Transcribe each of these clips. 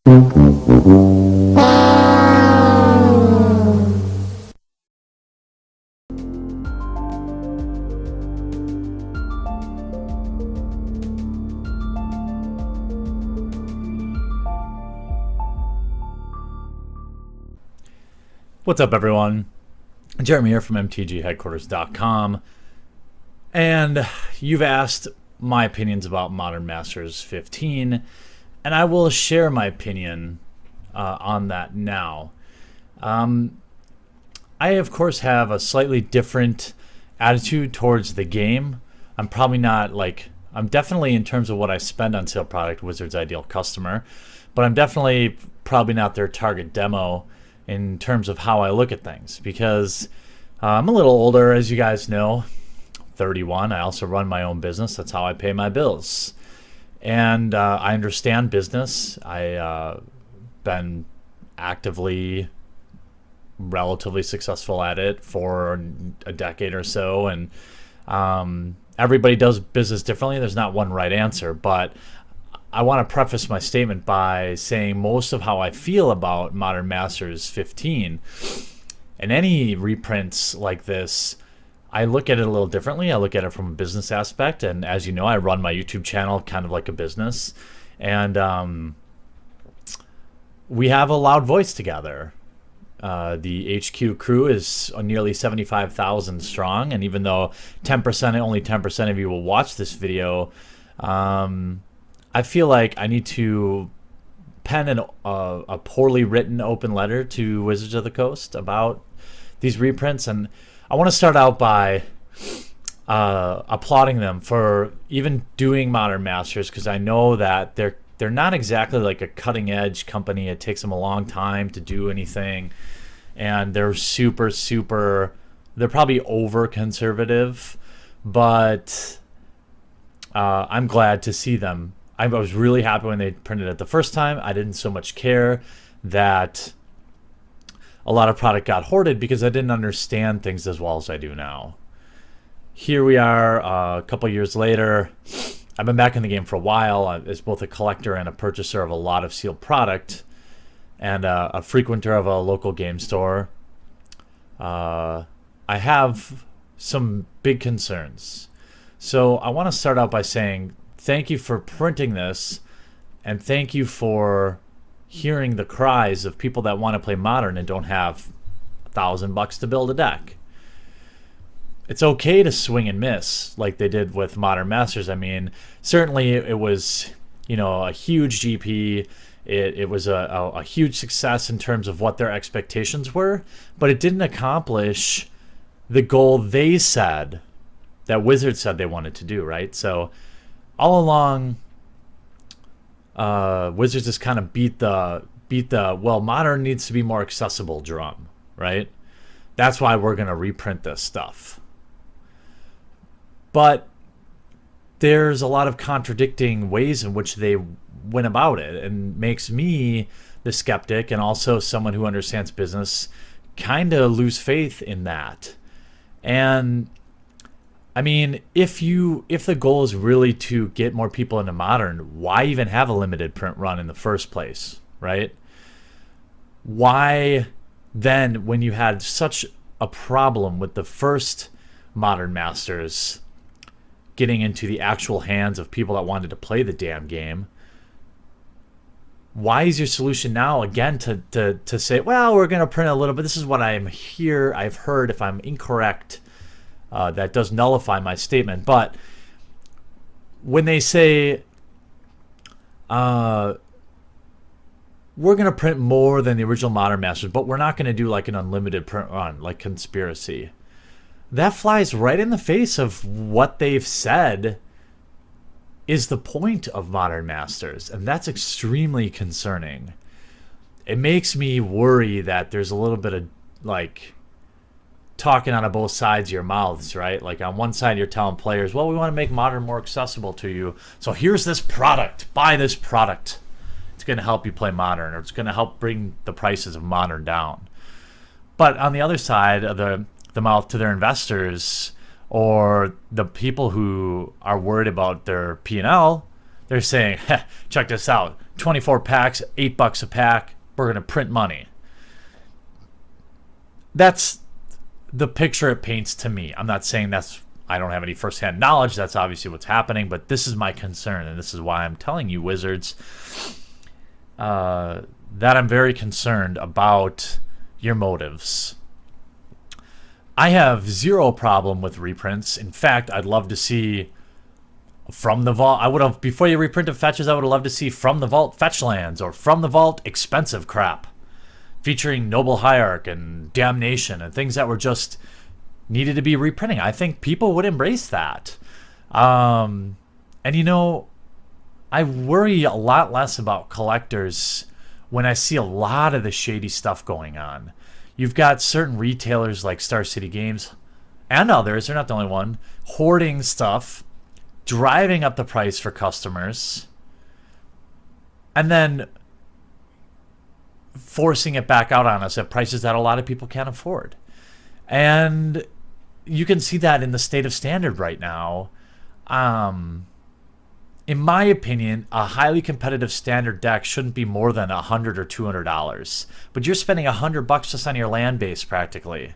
What's up, everyone? Jeremy here from MTGheadquarters.com, and you've asked my opinions about Modern Masters 15, and I will share my opinion on that now. I, of course, have a slightly different attitude towards the game. I'm probably not I'm definitely, in terms of what I spend on sale product, Wizards' ideal customer, but I'm definitely probably not their target demo in terms of how I look at things, because I'm a little older, as you guys know, 31. I also run my own business. That's how I pay my bills. And I understand business. I've been actively, relatively successful at it for a decade or so. And everybody does business differently. There's not one right answer. But I want to preface my statement by saying most of how I feel about Modern Masters 15 and any reprints like this, I look at it a little differently. I look at it from a business aspect, and as you know, I run my YouTube channel kind of like a business, and we have a loud voice together. The HQ crew is nearly 75,000 strong, and even though only 10% of you will watch this video, I feel like I need to pen a poorly written open letter to Wizards of the Coast about these reprints, and I want to start out by applauding them for even doing Modern Masters, because I know that they're not exactly like a cutting edge company. It takes them a long time to do anything, and they're they're probably over conservative, but I'm glad to see them. I was really happy when they printed it the first time. I didn't so much care that a lot of product got hoarded because I didn't understand things as well as I do now. Here we are a couple years later. I've been back in the game for a while as both a collector and a purchaser of a lot of sealed product, and a frequenter of a local game store. I have some big concerns. So I want to start out by saying thank you for printing this, and thank you for hearing the cries of people that want to play Modern and don't have $1,000 to build a deck. It's okay to swing and miss like they did with Modern Masters. I mean, certainly it was, a huge GP. It was a huge success in terms of what their expectations were, but it didn't accomplish the goal they said, that Wizards said they wanted to do, right? So all along, Wizards just kind of beat the well, Modern needs to be more accessible drum, right? That's why we're going to reprint this stuff. But there's a lot of contradicting ways in which they went about it, and makes me, the skeptic and also someone who understands business, kind of lose faith in that. And I mean, if the goal is really to get more people into Modern, why even have a limited print run in the first place, right? Why then, when you had such a problem with the first Modern Masters getting into the actual hands of people that wanted to play the damn game, why is your solution now again to say, well, we're going to print a little bit? This is what I've heard. If I'm incorrect, that does nullify my statement. But when they say we're going to print more than the original Modern Masters, but we're not going to do like an unlimited print run like Conspiracy, that flies right in the face of what they've said is the point of Modern Masters, and that's extremely concerning. It makes me worry that there's a little bit of talking out of both sides of your mouths, right? Like on one side you're telling players, well, we want to make Modern more accessible to you, so here's this product, buy this product. It's going to help you play Modern, or it's going to help bring the prices of Modern down. But on the other side of the mouth to their investors or the people who are worried about their P&L, they're saying, check this out. 24 packs, $8 a pack. We're going to print money. That's the picture it paints to me. I'm not saying I don't have any firsthand knowledge. That's obviously what's happening, but this is my concern, and this is why I'm telling you, Wizards, that I'm very concerned about your motives. I have zero problem with reprints. In fact, I'd love to see from the vault. Before you reprint of fetches, I would have loved to see from the vault fetch lands, or from the vault expensive crap featuring Noble Hierarch and Damnation and things that were just needed to be reprinting. I think people would embrace that. And I worry a lot less about collectors when I see a lot of the shady stuff going on. You've got certain retailers like Star City Games and others, they're not the only one, hoarding stuff, driving up the price for customers, and then forcing it back out on us at prices that a lot of people can't afford. And you can see that in the state of Standard right now. In my opinion, a highly competitive Standard deck shouldn't be more than $100 or $200. But you're spending $100 just on your land base practically.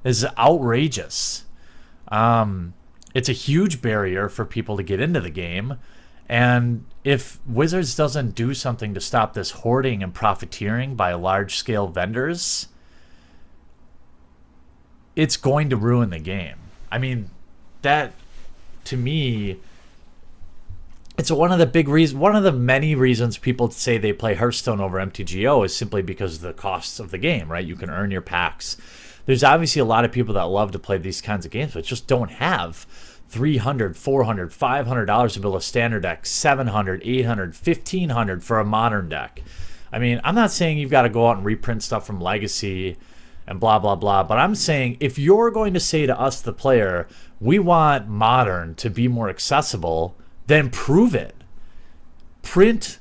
Is outrageous. It's a huge barrier for people to get into the game. And if Wizards doesn't do something to stop this hoarding and profiteering by large-scale vendors, it's going to ruin the game. I mean, that, to me, it's one of the many reasons people say they play Hearthstone over MTGO is simply because of the costs of the game, right? You can earn your packs. There's obviously a lot of people that love to play these kinds of games, but just don't have $300, $400, $500 to build a Standard deck, $700, $800, $1,500 for a Modern deck. I mean, I'm not saying you've got to go out and reprint stuff from Legacy and blah, blah, blah, but I'm saying if you're going to say to us, the player, we want Modern to be more accessible, then prove it. Print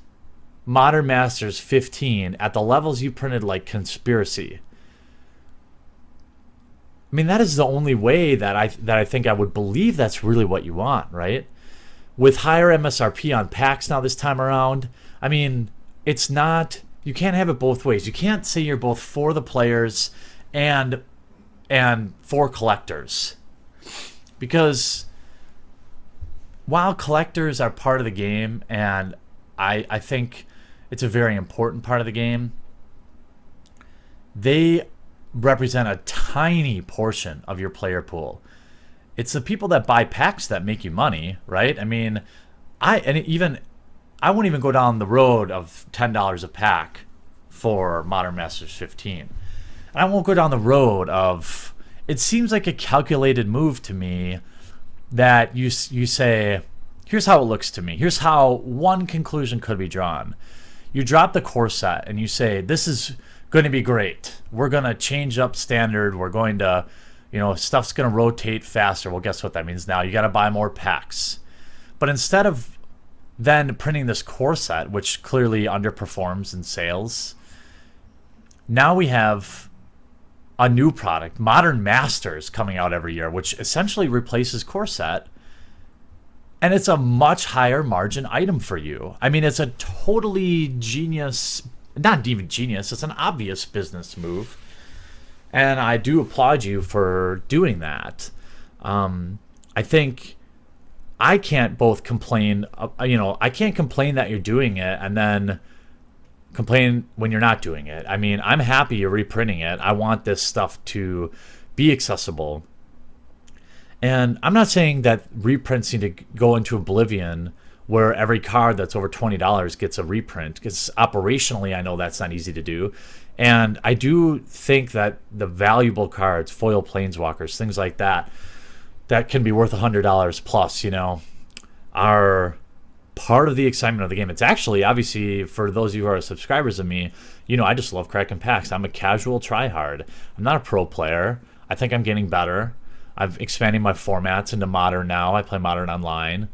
Modern Masters 15 at the levels you printed like Conspiracy. I mean, that is the only way that I think I would believe that's really what you want, right? With higher MSRP on packs now this time around, I mean, it's not, you can't have it both ways. You can't say you're both for the players and for collectors. Because while collectors are part of the game, and I think it's a very important part of the game, they represent a tiny portion of your player pool. It's the people that buy packs that make you money, right? I mean, I won't even go down the road of $10 a pack for Modern Masters 15. And I won't go down the road of, it seems like a calculated move to me that you say, here's how it looks to me. Here's how one conclusion could be drawn. You drop the core set and you say, this is going to be great. We're going to change up Standard. We're going to, stuff's going to rotate faster. Well, guess what that means now? You got to buy more packs. But instead of then printing this core set, which clearly underperforms in sales, now we have a new product, Modern Masters, coming out every year, which essentially replaces core set. And it's a much higher margin item for you. I mean, it's a totally genius, not even genius, it's an obvious business move. And I do applaud you for doing that. I think I can't both complain, I can't complain that you're doing it and then complain when you're not doing it. I mean, I'm happy you're reprinting it. I want this stuff to be accessible. And I'm not saying that reprints need to go into oblivion where every card that's over $20 gets a reprint, because operationally I know that's not easy to do. And I do think that the valuable cards, foil planeswalkers, things like that, that can be worth $100 plus, are part of the excitement of the game. It's actually, obviously, for those of you who are subscribers of me, I just love cracking packs. I'm a casual tryhard. I'm not a pro player. I think I'm getting better. I'm expanding my formats into Modern now. I play Modern online.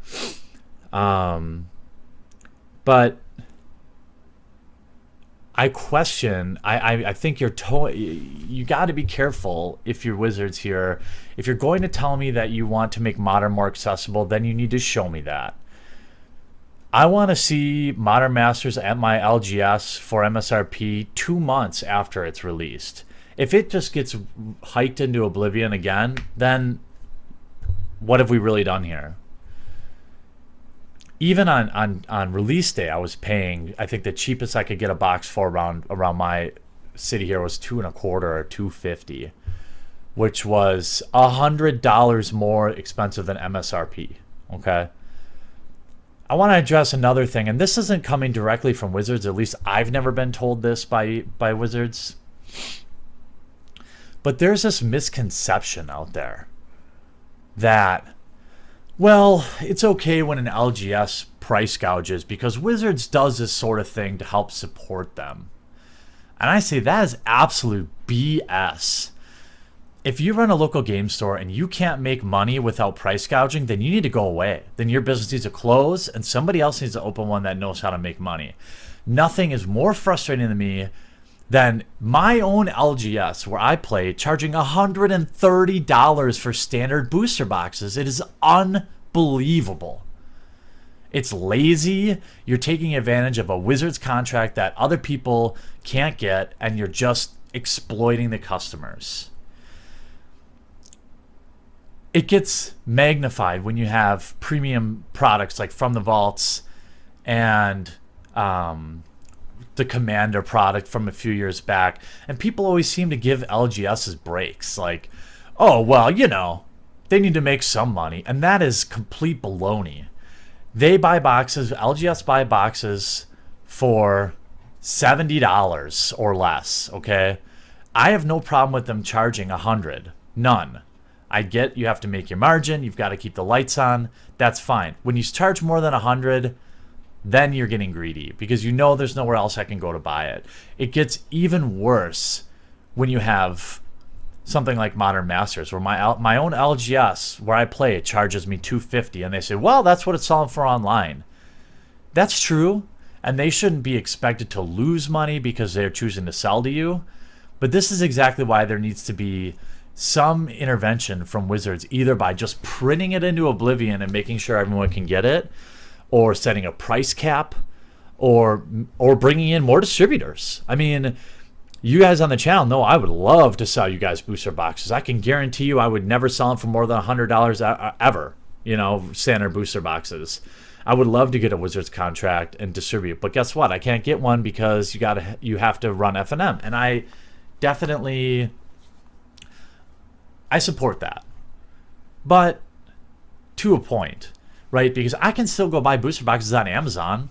But I question, I think you got to be careful if you're Wizards here. If you're going to tell me that you want to make Modern more accessible, then you need to show me that. I want to see Modern Masters at my LGS for MSRP 2 months after it's released. If it just gets hiked into oblivion again, then what have we really done here? Even on release day, I was paying, I think the cheapest I could get a box for around my city here was $2.25 or $2.50, which was $100 more expensive than MSRP. Okay. I want to address another thing, and this isn't coming directly from Wizards. At least I've never been told this by Wizards. But there's this misconception out there that, well, it's okay when an LGS price gouges because Wizards does this sort of thing to help support them. And I say that is absolute BS. If you run a local game store and you can't make money without price gouging, then you need to go away. Then your business needs to close and somebody else needs to open one that knows how to make money. Nothing is more frustrating to me than my own LGS where I play charging $130 for standard booster boxes. It is unbelievable. It's lazy. You're taking advantage of a Wizards contract that other people can't get, and you're just exploiting the customers. It gets magnified when you have premium products like From the Vaults and the Commander product from a few years back. And people always seem to give LGS's breaks. Like, oh, well, they need to make some money. And that is complete baloney. They buy boxes, LGS buy boxes for $70 or less, okay? I have no problem with them charging $100. None. I get you have to make your margin, you've got to keep the lights on. That's fine. When you charge more than $100, then you're getting greedy because there's nowhere else I can go to buy it. It gets even worse when you have something like Modern Masters, where my own LGS where I play it charges me $250, and they say, well, that's what it's selling for online. That's true, and they shouldn't be expected to lose money because they're choosing to sell to you. But this is exactly why there needs to be some intervention from Wizards, either by just printing it into oblivion and making sure everyone can get it, or setting a price cap, or bringing in more distributors. I mean, you guys on the channel know I would love to sell you guys booster boxes. I can guarantee you I would never sell them for more than $100 ever, standard booster boxes. I would love to get a Wizards contract and distribute, but guess what? I can't get one because you have to run F&M, and I definitely support that, but to a point, right? Because I can still go buy booster boxes on Amazon.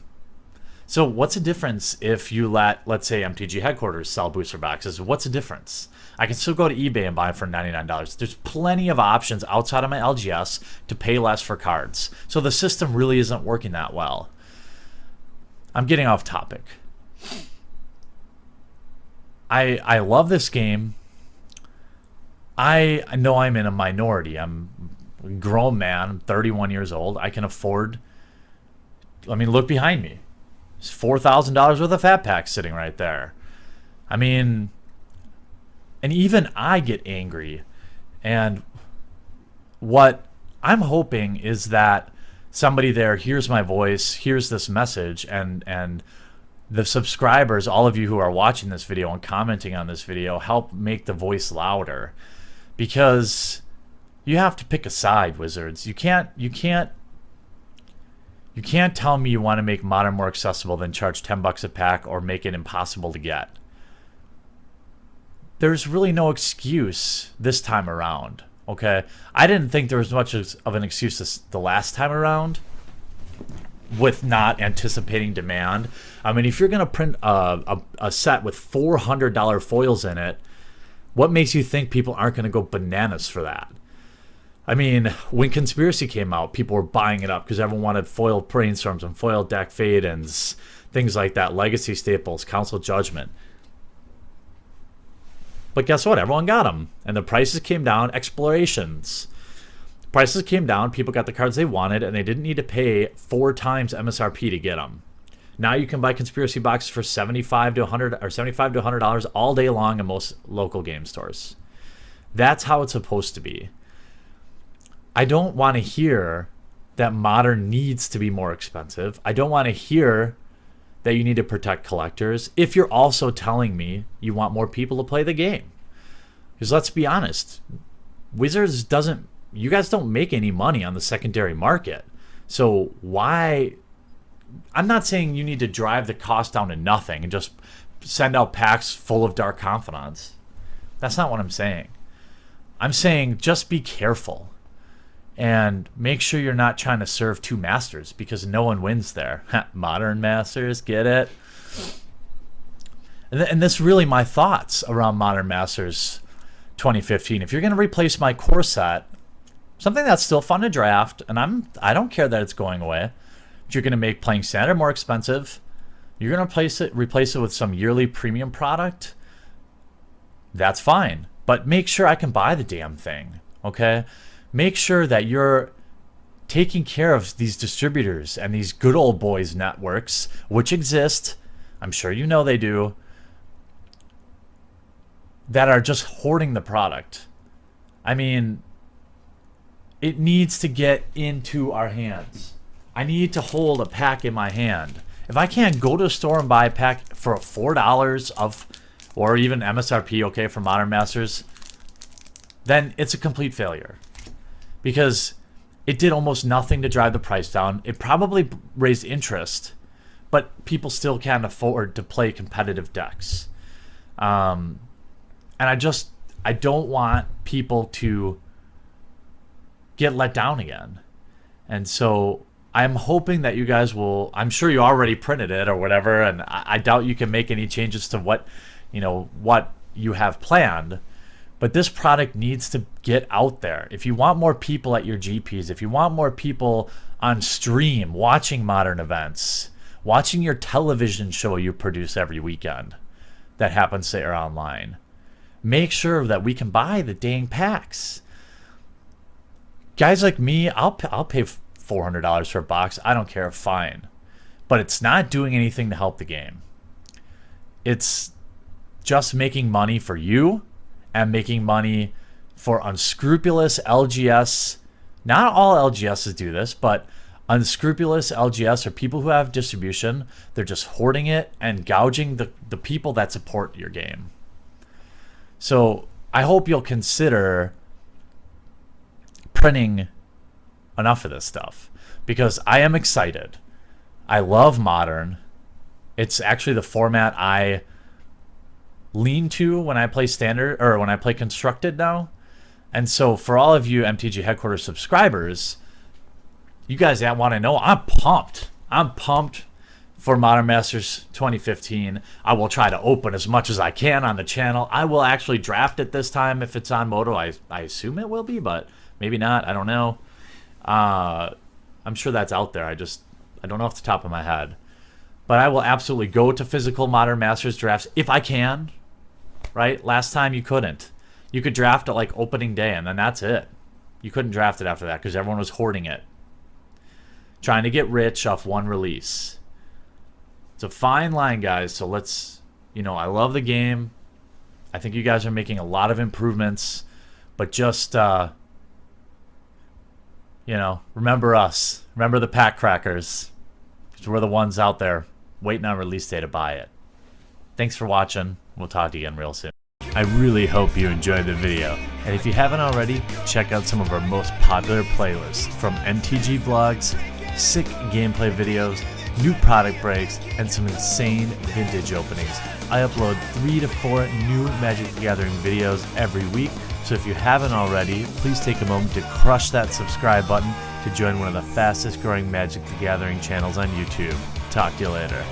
So what's the difference if you let's say MTG headquarters sell booster boxes? What's the difference? I can still go to eBay and buy them for $99. There's plenty of options outside of my LGS to pay less for cards. So the system really isn't working that well. I'm getting off topic. I love this game. I know I'm in a minority. I'm a grown man. I'm 31 years old. I can afford. Look behind me. There's $4,000 worth of fat packs sitting right there. And even I get angry. And what I'm hoping is that somebody there hears my voice, hears this message, and the subscribers, all of you who are watching this video and commenting on this video, help make the voice louder. Because you have to pick a side, Wizards. You can't tell me you want to make Modern more accessible than charge $10 a pack or make it impossible to get. There's really no excuse this time around, okay? I didn't think there was much of an excuse the last time around with not anticipating demand. If you're going to print a set with $400 foils in it, what makes you think people aren't going to go bananas for that? When Conspiracy came out, people were buying it up because everyone wanted foil brainstorms and foil deck fade-ins, things like that, legacy staples, Council Judgment. But guess what? Everyone got them. And the prices came down. Explorations. Prices came down. People got the cards they wanted, and they didn't need to pay 4 times MSRP to get them. Now you can buy Conspiracy boxes for $75 to $100 all day long in most local game stores. That's how it's supposed to be. I don't want to hear that Modern needs to be more expensive. I don't want to hear that you need to protect collectors if you're also telling me you want more people to play the game. Because let's be honest, Wizards you guys don't make any money on the secondary market. So why? I'm not saying you need to drive the cost down to nothing and just send out packs full of Dark Confidants. That's not what I'm saying. I'm saying just be careful and make sure you're not trying to serve two masters, because no one wins there. Modern Masters, get it? And this is really my thoughts around Modern Masters 2015. If you're going to replace my core set, something that's still fun to draft, and I don't care that it's going away, but you're going to make playing Standard more expensive, you're going to replace it with some yearly premium product, that's fine. But make sure I can buy the damn thing, okay? Make sure that you're taking care of these distributors and these good old boys networks, which exist, I'm sure you know they do, that are just hoarding the product. I mean, it needs to get into our hands. I need to hold a pack in my hand. If I can't go to a store and buy a pack for $4 or even MSRP, okay, for Modern Masters, then it's a complete failure. Because it did almost nothing to drive the price down. It probably raised interest, but people still can't afford to play competitive decks. And I don't want people to get let down again. And so I'm hoping that you guys will, I'm sure you already printed it or whatever, and I doubt you can make any changes to what you have planned. But this product needs to get out there. If you want more people at your GPs, if you want more people on stream watching Modern events, watching your television show you produce every weekend that happens to air online, make sure that we can buy the dang packs. Guys like me, I'll pay $400 for a box. I don't care, fine. But it's not doing anything to help the game. It's just making money for you and making money for unscrupulous LGS. Not all LGSs do this, but unscrupulous LGS are people who have distribution. They're just hoarding it and gouging the people that support your game. So I hope you'll consider printing enough of this stuff, because I am excited. I love Modern. It's actually the format I lean to when I play Standard or when I play Constructed now. And so for all of you MTG Headquarters subscribers, you guys that want to know, I'm pumped. I'm pumped for Modern Masters 2015. I will try to open as much as I can on the channel. I will actually draft it this time if it's on Moto. I assume it will be, but maybe not. I don't know. I'm sure that's out there. I don't know off the top of my head. But I will absolutely go to physical Modern Masters drafts if I can. Right? Last time you couldn't. You could draft it like opening day, and then that's it. You couldn't draft it after that because everyone was hoarding it. Trying to get rich off one release. It's a fine line, guys. So let's, I love the game. I think you guys are making a lot of improvements. But just, remember us. Remember the pack crackers. Because we're the ones out there waiting on release day to buy it. Thanks for watching. We'll talk to you again real soon. I really hope you enjoyed the video. And if you haven't already, check out some of our most popular playlists from MTG vlogs, sick gameplay videos, new product breaks, and some insane vintage openings. I upload 3 to 4 new Magic the Gathering videos every week, so if you haven't already, please take a moment to crush that subscribe button to join one of the fastest growing Magic the Gathering channels on YouTube. Talk to you later.